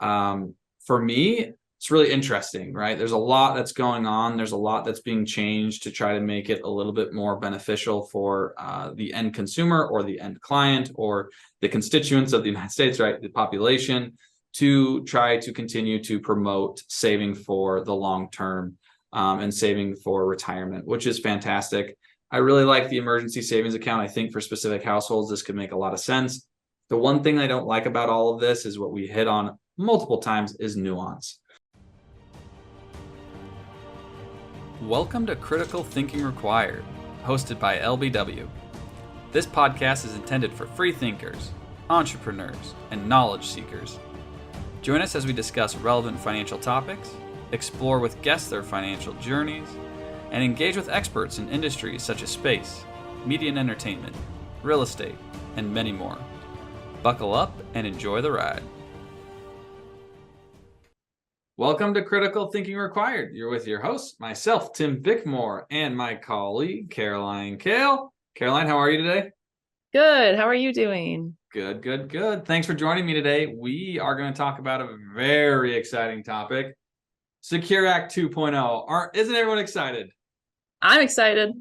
For me, it's really interesting, right? There's a lot that's going on. There's a lot that's being changed to try to make it a little bit more beneficial for the end consumer or the end client or the constituents of the United States, right? The population, to try to continue to promote saving for the long term and saving for retirement, which is fantastic. I really like the emergency savings account. I think for specific households, this could make a lot of sense. The one thing I don't like about all of this is what we hit on multiple times is nuance. Welcome to Critical Thinking Required, hosted by LBW. This podcast is intended for free thinkers, entrepreneurs, and knowledge seekers. Join us as we discuss relevant financial topics, explore with guests their financial journeys, and engage with experts in industries such as space, media and entertainment, real estate, and many more. Buckle up and enjoy the ride. Welcome to Critical Thinking Required. You're with your host, myself, Tim Bickmore, and my colleague, Caroline Kale. Caroline, how are you today? Good. How are you doing? Good, good, good. Thanks for joining me today. We are going to talk about a very exciting topic, Secure Act 2.0. Isn't everyone excited? I'm excited.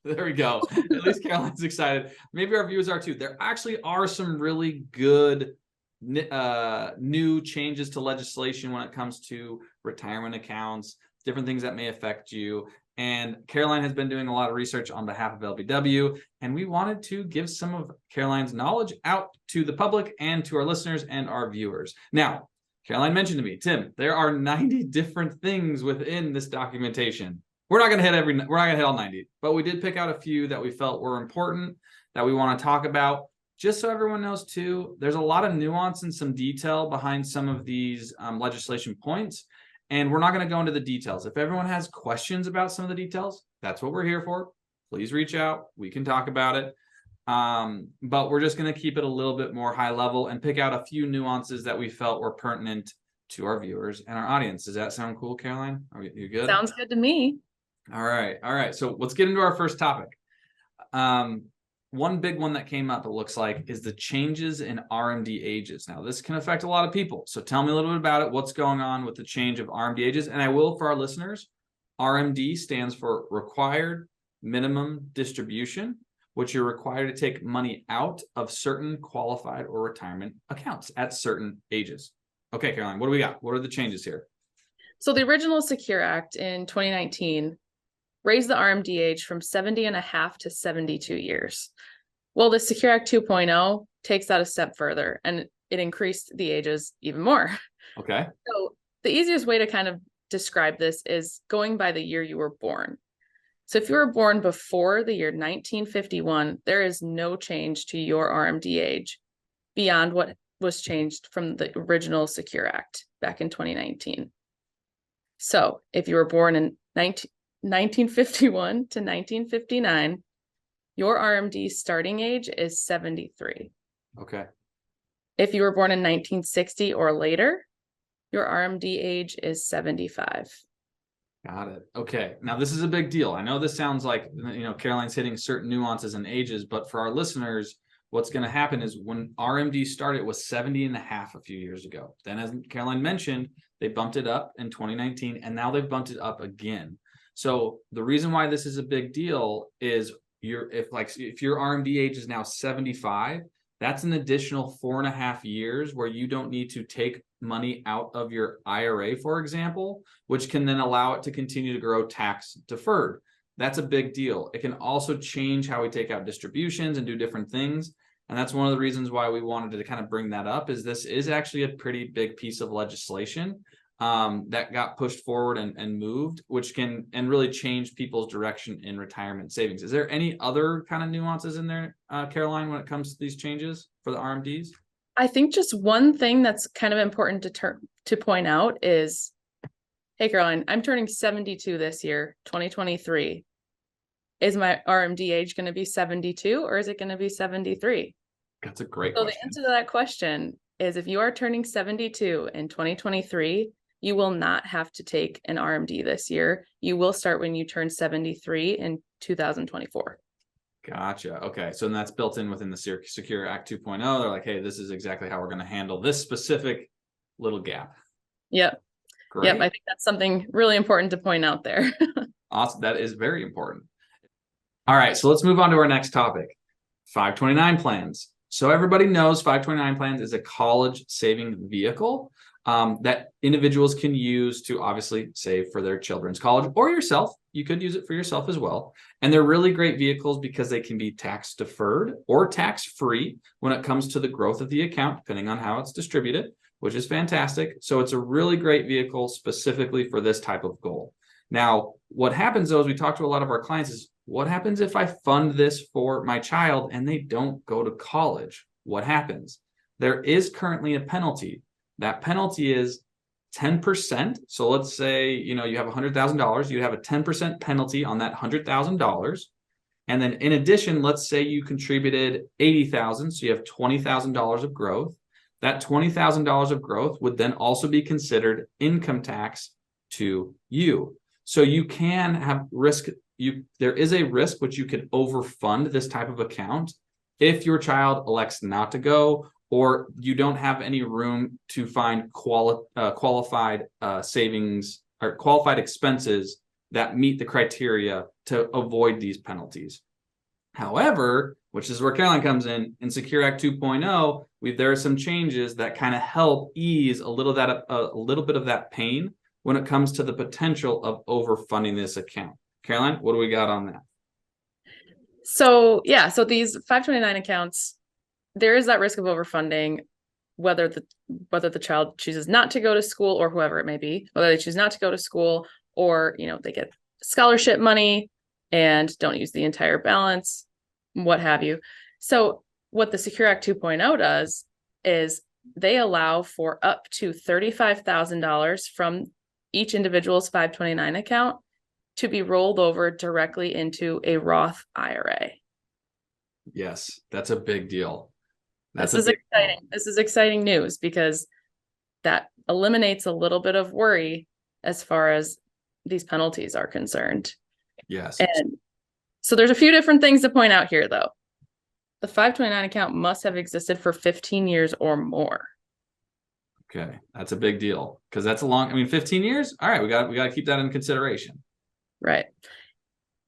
There we go. At least Caroline's excited. Maybe our viewers are too. There actually are some really good new changes to legislation when it comes to retirement accounts, different things that may affect you. And Caroline has been doing a lot of research on behalf of LBW, and we wanted to give some of Caroline's knowledge out to the public and to our listeners and our viewers. Now, Caroline mentioned to me, Tim, there are 90 different things within this documentation. We're not going to hit all 90, but we did pick out a few that we felt were important that we want to talk about. Just so everyone knows too, there's a lot of nuance and some detail behind some of these legislation points, and we're not going to go into the details. If everyone has questions about some of the details, that's what we're here for. Please reach out. We can talk about it. But we're just going to keep it a little bit more high level and pick out a few nuances that we felt were pertinent to our viewers and our audience. Does that sound cool, Caroline? Are you good? Sounds good to me. All right. All right. So let's get into our first topic. One big one that came up, it looks like, is the changes in RMD ages. Now, this can affect a lot of people. So tell me a little bit about it. What's going on with the change of RMD ages? And I will, for our listeners, RMD stands for Required Minimum Distribution, which you're required to take money out of certain qualified or retirement accounts at certain ages. Okay, Caroline, what do we got? What are the changes here? So the original Secure Act in 2019 raised the RMD age from 70 and a half to 72 years. Well, the Secure Act 2.0 takes that a step further, and it increased the ages even more. Okay. So the easiest way to kind of describe this is going by the year you were born. So if you were born before the year 1951, there is no change to your RMD age beyond what was changed from the original Secure Act back in 2019. So if you were born in 1951 to 1959, your RMD starting age is 73. Okay. If you were born in 1960 or later, your RMD age is 75. Got it. Okay. Now, this is a big deal. I know this sounds like, Caroline's hitting certain nuances and ages, but for our listeners, what's going to happen is when RMD started, it was 70 and a half a few years ago. Then, as Caroline mentioned, they bumped it up in 2019, and now they've bumped it up again. So the reason why this is a big deal is if your RMD age is now 75, that's an additional 4.5 years where you don't need to take money out of your IRA, for example, which can then allow it to continue to grow tax deferred. That's a big deal. It can also change how we take out distributions and do different things. And that's one of the reasons why we wanted to kind of bring that up, is this is actually a pretty big piece of legislation that got pushed forward and moved, which can really change people's direction in retirement savings. Is there any other kind of nuances in there, Caroline, when it comes to these changes for the RMDs? I think just one thing that's kind of important to point out is, hey, Caroline, I'm turning 72 this year, 2023. Is my RMD age going to be 72 or is it going to be 73? That's a great question. So the answer to that question is, if you are turning 72 in 2023, you will not have to take an RMD this year. You will start when you turn 73 in 2024. Gotcha. Okay. So then that's built in within the Secure Act 2.0. They're like, hey, this is exactly how we're going to handle this specific little gap. Yep. Great. Yep. I think that's something really important to point out there. Awesome. That is very important. All right, so let's move on to our next topic, 529 plans. So everybody knows 529 plans is a college saving vehicle that individuals can use to obviously save for their children's college or yourself. You could use it for yourself as well. And they're really great vehicles because they can be tax deferred or tax free when it comes to the growth of the account, depending on how it's distributed, which is fantastic. So it's a really great vehicle specifically for this type of goal. Now, what happens though, as we talk to a lot of our clients, is what happens if I fund this for my child and they don't go to college? What happens? There is currently a penalty. That penalty is 10%. So let's say, you have $100,000, you have a 10% penalty on that $100,000. And then in addition, let's say you contributed $80,000, so you have $20,000 of growth. That $20,000 of growth would then also be considered income tax to you. So you can have risk. There is a risk which you could overfund this type of account if your child elects not to go, or you don't have any room to find qualified savings or qualified expenses that meet the criteria to avoid these penalties. However, which is where Caroline comes in Secure Act 2.0, there are some changes that kind of help ease a little bit of that pain when it comes to the potential of overfunding this account. Caroline, what do we got on that? So these 529 accounts, there is that risk of overfunding, whether the child chooses not to go to school or whoever it may be, whether they choose not to go to school or, they get scholarship money and don't use the entire balance, what have you. So what the Secure Act 2.0 does is they allow for up to $35,000 from each individual's 529 account to be rolled over directly into a Roth IRA. Yes, that's a big deal. This is exciting. This is exciting news because that eliminates a little bit of worry as far as these penalties are concerned. Yes. And so there's a few different things to point out here, though. The 529 account must have existed for 15 years or more. Okay, that's a big deal because that's a long, 15 years. All right, we got to keep that in consideration. Right.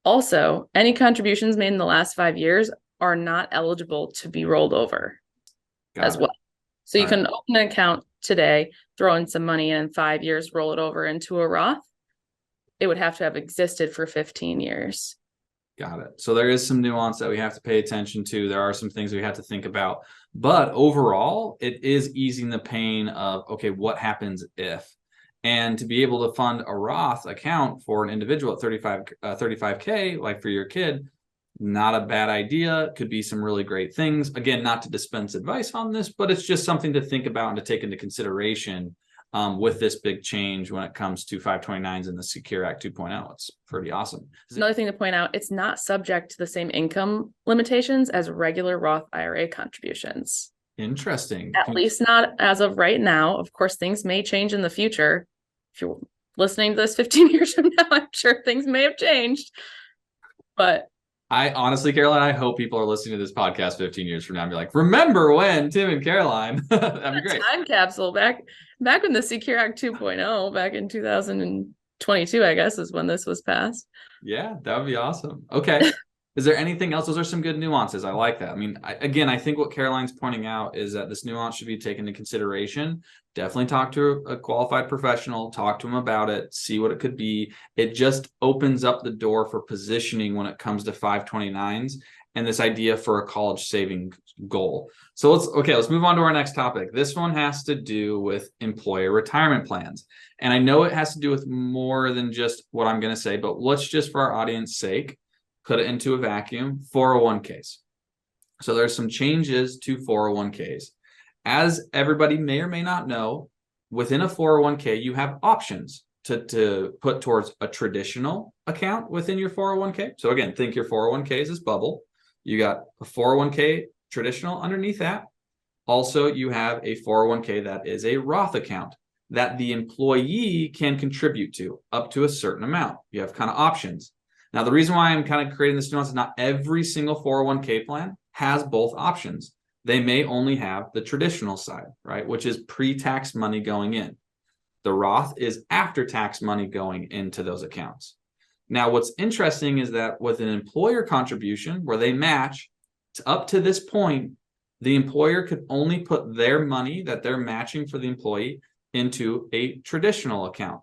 Also, any contributions made in the last 5 years are not eligible to be rolled over as well. So you can open an account today, throw in some money, and in 5 years, roll it over into a Roth. It would have to have existed for 15 years. Got it. So there is some nuance that we have to pay attention to. There are some things we have to think about. But overall, it is easing the pain of, okay, what happens if? And to be able to fund a Roth account for an individual at 35K, like for your kid, not a bad idea. Could be some really great things. Again, not to dispense advice on this, but it's just something to think about and to take into consideration with this big change when it comes to 529s and the Secure Act 2.0. It's pretty awesome. Another thing to point out, it's not subject to the same income limitations as regular Roth IRA contributions. Interesting. At least not as of right now. Of course, things may change in the future. If you're listening to this 15 years from now, I'm sure things may have changed. But I honestly, Caroline, I hope people are listening to this podcast 15 years from now and be like, remember when Tim and Caroline? That'd be great. Time capsule back when the Secure Act 2.0, back in 2022, I guess, is when this was passed. Yeah, that would be awesome. Okay. Is there anything else? Those are some good nuances. I like that. I think what Caroline's pointing out is that this nuance should be taken into consideration. Definitely talk to a qualified professional, talk to them about it, see what it could be. It just opens up the door for positioning when it comes to 529s and this idea for a college saving goal. So let's move on to our next topic. This one has to do with employer retirement plans. And I know it has to do with more than just what I'm going to say, but let's just, for our audience sake, put it into a vacuum. 401ks. So there's some changes to 401ks. As everybody may or may not know, within a 401k, you have options to put towards a traditional account within your 401k. So again, think your 401k is this bubble. You got a 401k traditional underneath that. Also, you have a 401k that is a Roth account that the employee can contribute to up to a certain amount. You have kind of options. Now, the reason why I'm kind of creating this nuance is not every single 401k plan has both options. they may only have the traditional side, right? Which is pre-tax money going in. The Roth is after-tax money going into those accounts. Now, what's interesting is that with an employer contribution where they match, up to this point, the employer could only put their money that they're matching for the employee into a traditional account.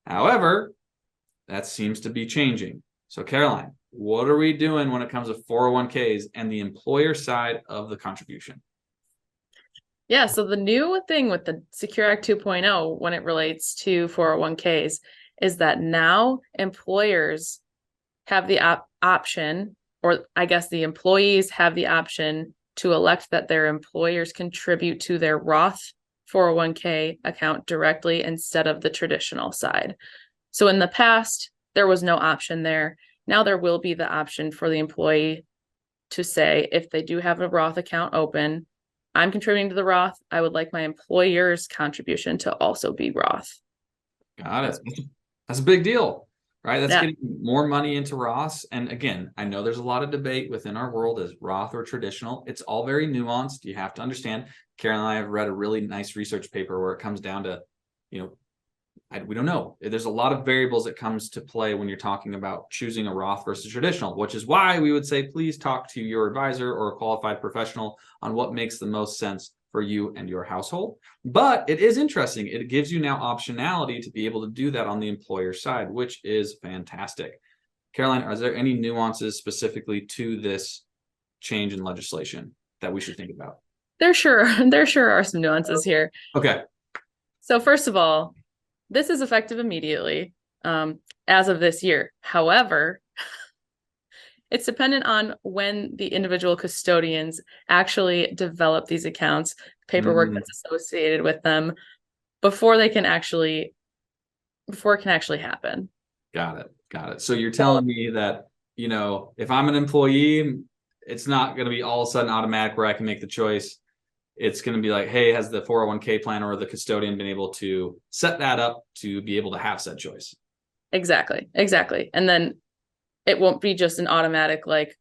However, that seems to be changing. So Caroline, what are we doing when it comes to 401ks and the employer side of the contribution? Yeah, so the new thing with the Secure Act 2.0 when it relates to 401ks is that now employers have the option, or I guess the employees have the option to elect that their employers contribute to their Roth 401k account directly instead of the traditional side. So in the past, there was no option there. Now there will be the option for the employee to say, if they do have a Roth account open, I'm contributing to the Roth, I would like my employer's contribution to also be Roth. Got it. That's a big deal, right? That's Yeah. getting more money into Roths. And again, I know there's a lot of debate within our world as Roth or traditional. It's all very nuanced. You have to understand. Karen and I have read a really nice research paper where it comes down to, we don't know. There's a lot of variables that comes to play when you're talking about choosing a Roth versus traditional, which is why we would say, please talk to your advisor or a qualified professional on what makes the most sense for you and your household. But it is interesting. It gives you now optionality to be able to do that on the employer side, which is fantastic. Caroline, are there any nuances specifically to this change in legislation that we should think about? There sure are some nuances here. Okay. So first of all, this is effective immediately as of this year. However, it's dependent on when the individual custodians actually develop these accounts, paperwork that's associated with them before it can actually happen. Got it. So you're telling me that, if I'm an employee, it's not going to be all of a sudden automatic where I can make the choice. It's going to be like, hey, has the 401k plan or the custodian been able to set that up to be able to have said choice? Exactly. And then it won't be just an automatic like,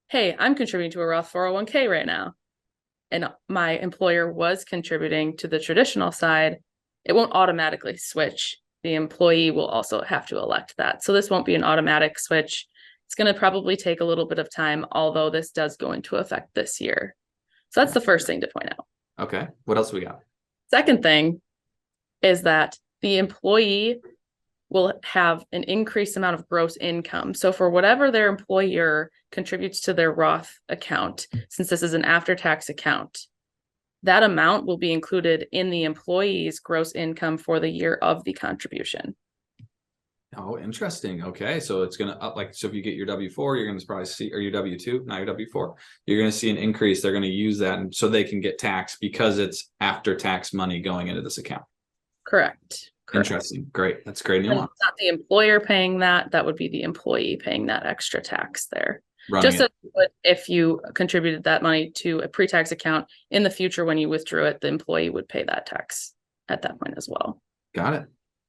hey, I'm contributing to a Roth 401k right now, and my employer was contributing to the traditional side. It won't automatically switch. The employee will also have to elect that. So this won't be an automatic switch. It's going to probably take a little bit of time, although this does go into effect this year. So that's the first thing to point out. Okay. What else we got? Second thing is that the employee will have an increased amount of gross income. So for whatever their employer contributes to their Roth account, since this is an after-tax account, that amount will be included in the employee's gross income for the year of the contribution. Oh, interesting. Okay. So it's going to up, so if you get your W-4, you're going to probably see, or your W-2, not your W-4, you're going to see an increase. They're going to use that so they can get taxed because it's after tax money going into this account. Correct. Interesting. Great. That's great nuance. And not the employer paying that. That would be the employee paying that extra tax there. Running Just as if you contributed that money to a pre-tax account in the future, when you withdrew it, the employee would pay that tax at that point as well. Got it.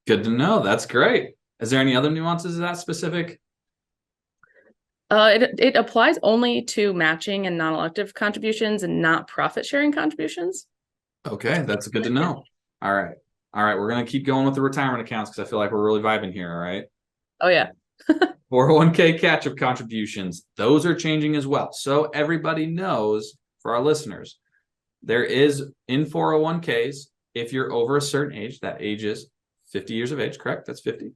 Good to know. That's great. Is there any other nuances of that specific? It applies only to matching and non-elective contributions and not profit sharing contributions. Okay, that's good to know. All right. We're going to keep going with the retirement accounts because I feel like we're really vibing here. All right. Oh, yeah. 401k catch-up contributions. Those are changing as well. So everybody knows, for our listeners, there is in 401ks, if you're over a certain age, that age is 50 years of age, correct? That's 50.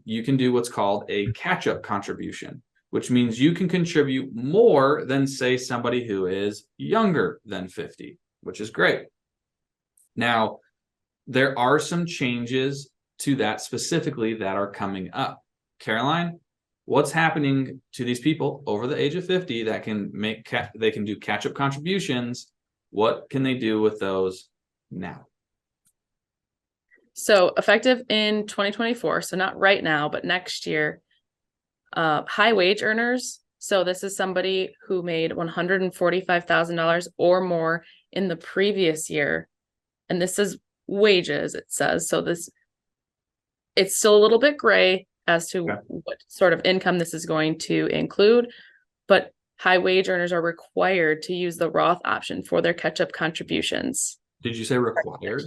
You can do what's called a catch-up contribution, which means you can contribute more than, say, somebody who is younger than 50, which is great. Now, there are some changes to that specifically that are coming up. Caroline, what's happening to these people over the age of 50 that can they can do catch-up contributions? What can they do with those now? So effective in 2024, so not right now, but next year, high wage earners. So this is somebody who made $145,000 or more in the previous year. And this is wages, it says. So it's still a little bit gray as to what sort of income this is going to include, but high wage earners are required to use the Roth option for their catch-up contributions. Did you say required?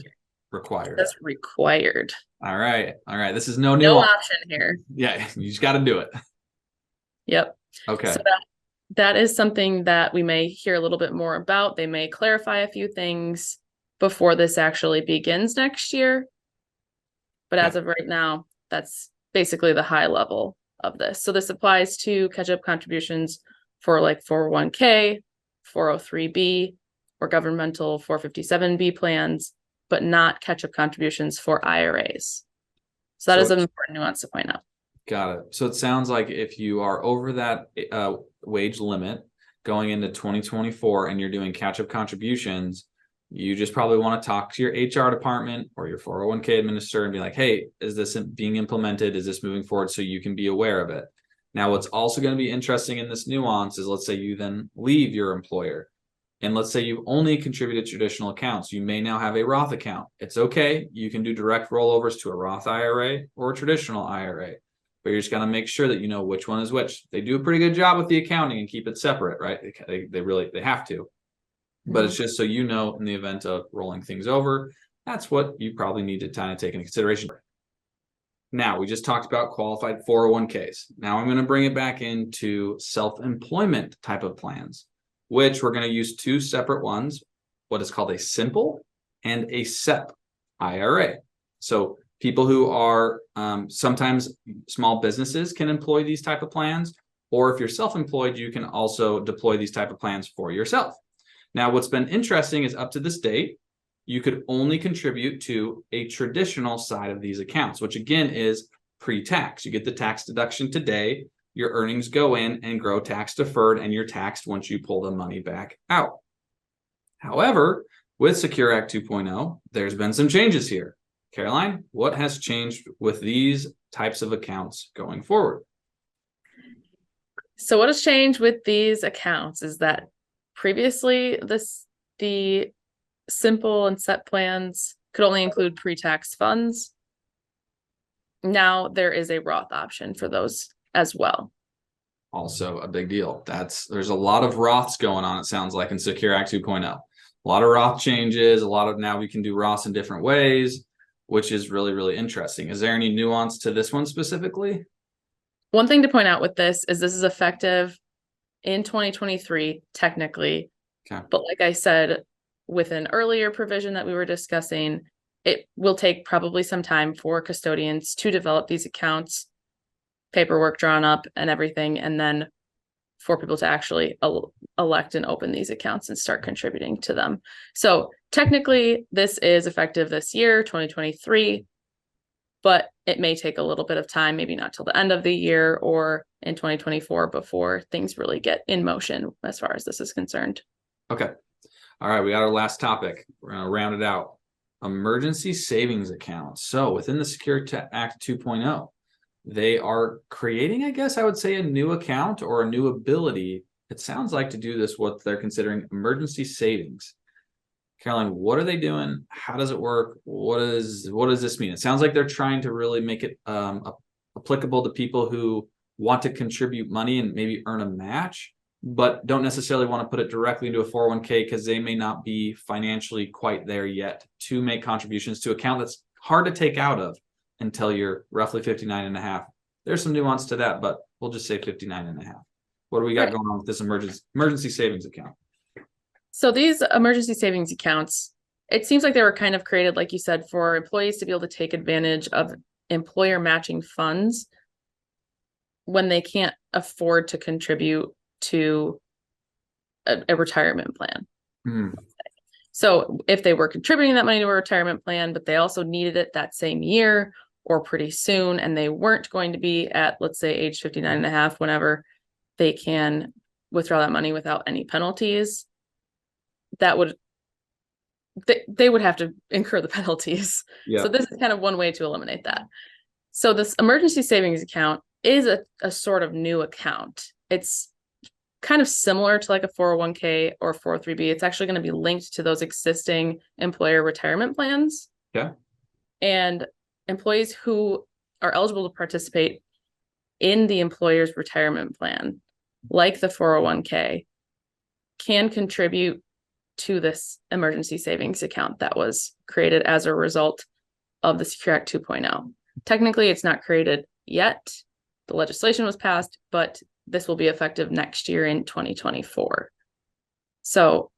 Required. That's required. All right. All right. This is no No nuance. option here. Yeah, you just got to do it. Yep. Okay. So that is something that we may hear a little bit more about. They may clarify a few things before this actually begins next year. But as of right now, that's basically the high level of this. So this applies to catch-up contributions for like 401k, 403b, or governmental 457b plans, but not catch-up contributions for IRAs. So that is an important nuance to point out. Got it. So it sounds like if you are over that wage limit going into 2024 and you're doing catch-up contributions, you just probably want to talk to your HR department or your 401k administrator and be like, hey, is this being implemented? Is this moving forward? So you can be aware of it. Now, what's also going to be interesting in this nuance is, let's say you then leave your employer. And let's say you've only contributed traditional accounts. You may now have a Roth account. It's okay. You can do direct rollovers to a Roth IRA or a traditional IRA. But you're just going to make sure that you know which one is which. They do a pretty good job with the accounting and keep it separate, right? They have to. But it's just so you know, in the event of rolling things over, that's what you probably need to kind of take into consideration. Now, we just talked about qualified 401ks. Now I'm going to bring it back into self-employment type of plans, which we're going to use two separate ones, what is called a SIMPLE and a SEP IRA. So people who are sometimes small businesses can employ these type of plans, or if you're self-employed, you can also deploy these type of plans for yourself. Now, what's been interesting is up to this date, you could only contribute to a traditional side of these accounts, which again is pre-tax. You get the tax deduction today, your earnings go in and grow tax deferred, and you're taxed once you pull the money back out. However, with Secure Act 2.0, there's been some changes here. Caroline, what has changed with these types of accounts going forward? So what has changed with these accounts is that previously the SIMPLE and SEP plans could only include pre-tax funds. Now there is a Roth option for those as well. Also a big deal. There's a lot of Roths going on, it sounds like, in Secure Act 2.0. A lot of Roth changes, now we can do Roths in different ways, which is really, really interesting. Is there any nuance to this one specifically? One thing to point out with this is effective in 2023, technically. Okay. But like I said, with an earlier provision that we were discussing, it will take probably some time for custodians to develop these accounts, paperwork drawn up and everything, and then for people to actually elect and open these accounts and start contributing to them. So technically, this is effective this year, 2023, but it may take a little bit of time, maybe not till the end of the year or in 2024 before things really get in motion as far as this is concerned. Okay. All right. We got our last topic. We're going to round it out. Emergency savings accounts. So within the Secure Act 2.0, they are creating, I guess I would say, a new account or a new ability. It sounds like to do this, what they're considering emergency savings. Caroline, what are they doing? How does it work? What does this mean? It sounds like they're trying to really make it applicable to people who want to contribute money and maybe earn a match, but don't necessarily want to put it directly into a 401k because they may not be financially quite there yet to make contributions to an account that's hard to take out of until you're roughly 59 and a half. There's some nuance to that, but we'll just say 59 and a half. What do we got going on with this emergency savings account? So these emergency savings accounts, it seems like they were kind of created, like you said, for employees to be able to take advantage of employer matching funds when they can't afford to contribute to a retirement plan. So if they were contributing that money to a retirement plan, but they also needed it that same year or pretty soon, and they weren't going to be at, let's say, age 59 and a half, whenever they can withdraw that money without any penalties, they would have to incur the penalties. Yeah. So this is kind of one way to eliminate that. So this emergency savings account is a sort of new account. It's kind of similar to like a 401k or 403b. It's actually going to be linked to those existing employer retirement plans. Yeah. And employees who are eligible to participate in the employer's retirement plan like the 401k, can contribute to this emergency savings account that was created as a result of the Secure Act 2.0. Technically, it's not created yet. The legislation was passed, but this will be effective next year in 2024. So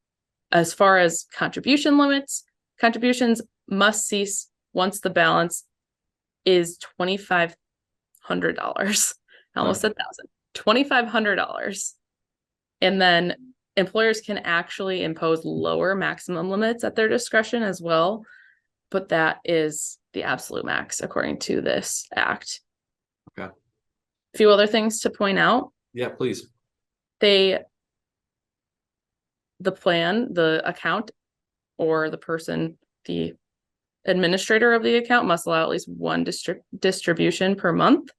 as far as contribution limits, contributions must cease once the balance is $2,500. I almost said $1,000. $2,500. And then employers can actually impose lower maximum limits at their discretion as well. But that is the absolute max according to this act. Okay. A few other things to point out. Yeah, please. The plan, the account, or the person, the administrator of the account must allow at least one distribution per month.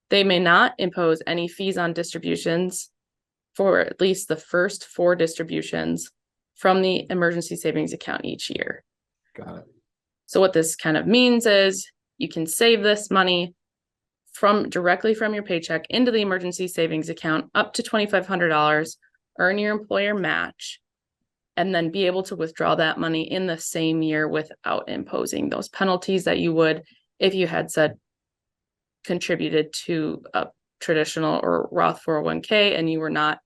They may not impose any fees on distributions for at least the first 4 distributions from the emergency savings account each year. Got it. So what this kind of means is you can save this money directly from your paycheck into the emergency savings account up to $2,500, earn your employer match, and then be able to withdraw that money in the same year without imposing those penalties that you would if you had contributed to a traditional or Roth 401k and you were not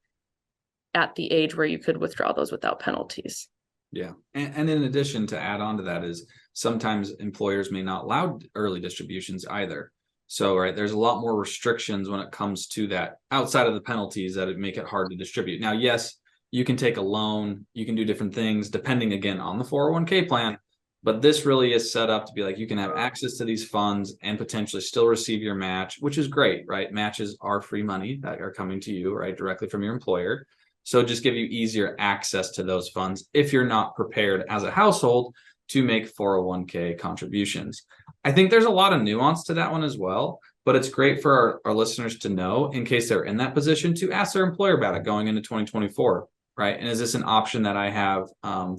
at the age where you could withdraw those without penalties. Yeah. And in addition, to add on to that is sometimes employers may not allow early distributions either. So, right, there's a lot more restrictions when it comes to that outside of the penalties that make it hard to distribute. Now, yes, you can take a loan, you can do different things depending again on the 401k plan, but this really is set up to be like you can have access to these funds and potentially still receive your match, which is great, right? Matches are free money that are coming to you, right, directly from your employer. So just give you easier access to those funds if you're not prepared as a household to make 401k contributions. I think there's a lot of nuance to that one as well, but it's great for our listeners to know in case they're in that position to ask their employer about it going into 2024, right? And is this an option that I have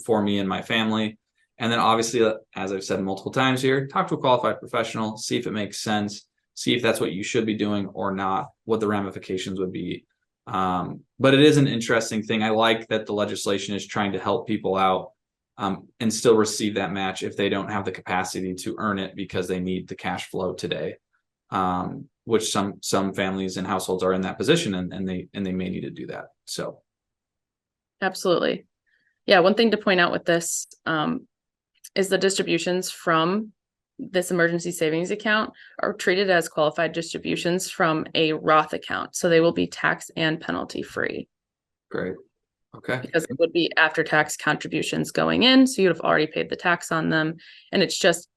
for me and my family? And then obviously, as I've said multiple times here, talk to a qualified professional, see if it makes sense, see if that's what you should be doing or not, what the ramifications would be. But it is an interesting thing. I like that the legislation is trying to help people out and still receive that match if they don't have the capacity to earn it because they need the cash flow today, which some families and households are in that position and they may need to do that. So, absolutely, yeah. One thing to point out with this is the distributions from this emergency savings account are treated as qualified distributions from a Roth account. So they will be tax and penalty free. Great. Okay. Because it would be after tax contributions going in. So you'd have already paid the tax on them. And it's just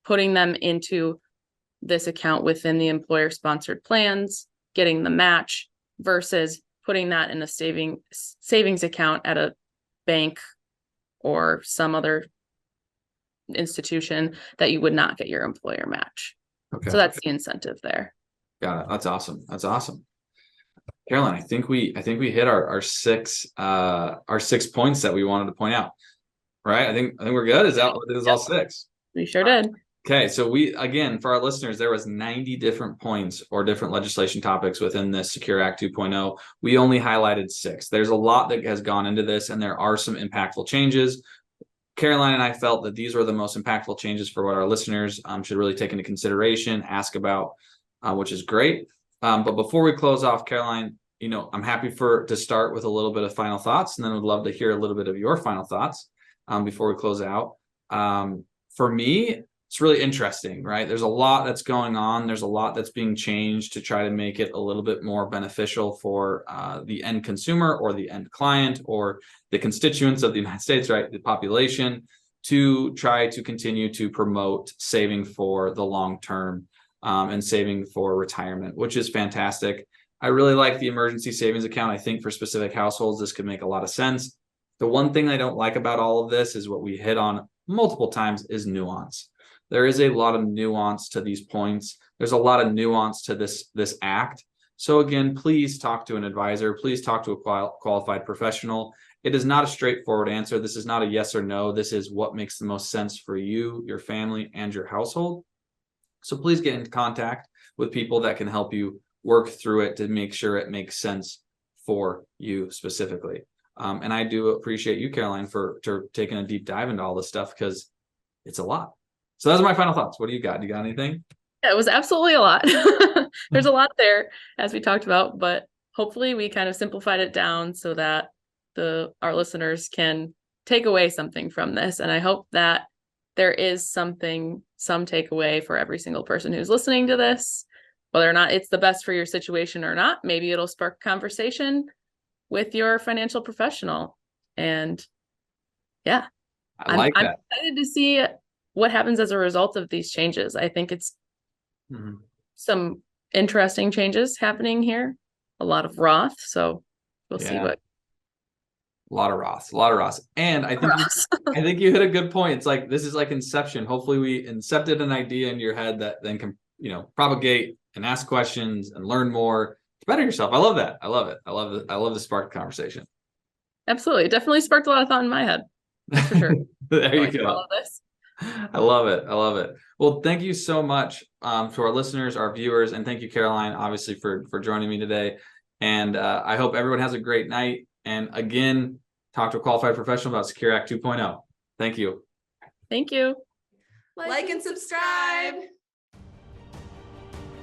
putting them into this account within the employer sponsored plans, getting the match versus putting that in a savings account at a bank or some other institution that you would not get your employer match. Okay. So that's the incentive there. Got it. That's awesome. That's awesome. Caroline, I think we hit our 6 points that we wanted to point out. Right? I think we're good. Is that all 6? We sure did. Okay, so again, for our listeners, there was 90 different points or different legislation topics within this Secure Act 2.0. We only highlighted 6. There's a lot that has gone into this, and there are some impactful changes. Caroline and I felt that these were the most impactful changes for what our listeners should really take into consideration, ask about, which is great. But before we close off, Caroline, I'm happy to start with a little bit of final thoughts, and then would love to hear a little bit of your final thoughts before we close out. For me, it's really interesting, right? There's a lot that's going on. There's a lot that's being changed to try to make it a little bit more beneficial for the end consumer or the end client or the constituents of the United States, right? The population, to try to continue to promote saving for the long term and saving for retirement, which is fantastic. I really like the emergency savings account. I think for specific households, this could make a lot of sense. The one thing I don't like about all of this is what we hit on multiple times is nuance. There is a lot of nuance to these points. There's a lot of nuance to this act. So again, please talk to an advisor. Please talk to a qualified professional. It is not a straightforward answer. This is not a yes or no. This is what makes the most sense for you, your family, and your household. So please get into contact with people that can help you work through it to make sure it makes sense for you specifically. And I do appreciate you, Caroline, for taking a deep dive into all this stuff, because it's a lot. So those are my final thoughts. What do you got? You got anything? Yeah, it was absolutely a lot. There's a lot there, as we talked about, but hopefully we kind of simplified it down so that our listeners can take away something from this. And I hope that there is some takeaway for every single person who's listening to this, whether or not it's the best for your situation or not. Maybe it'll spark a conversation with your financial professional. And yeah, I'm excited to see what happens as a result of these changes. I think it's some interesting changes happening here. A lot of Roth, so we'll see what. A lot of Roths. And I think you hit a good point. It's like, this is like Inception. Hopefully we incepted an idea in your head that then can, propagate and ask questions and learn more to better yourself. I love that. I love it. I love the spark conversation. Absolutely. It definitely sparked a lot of thought in my head. That's for sure. There you go. All of this. I love it. Well, thank you so much to our listeners, our viewers, and thank you, Caroline, obviously, for joining me today. And I hope everyone has a great night. And again, talk to a qualified professional about Secure Act 2.0. Thank you. Thank you. Like and subscribe.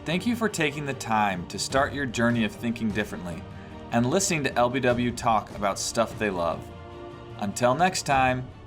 Thank you for taking the time to start your journey of thinking differently and listening to LBW talk about stuff they love. Until next time.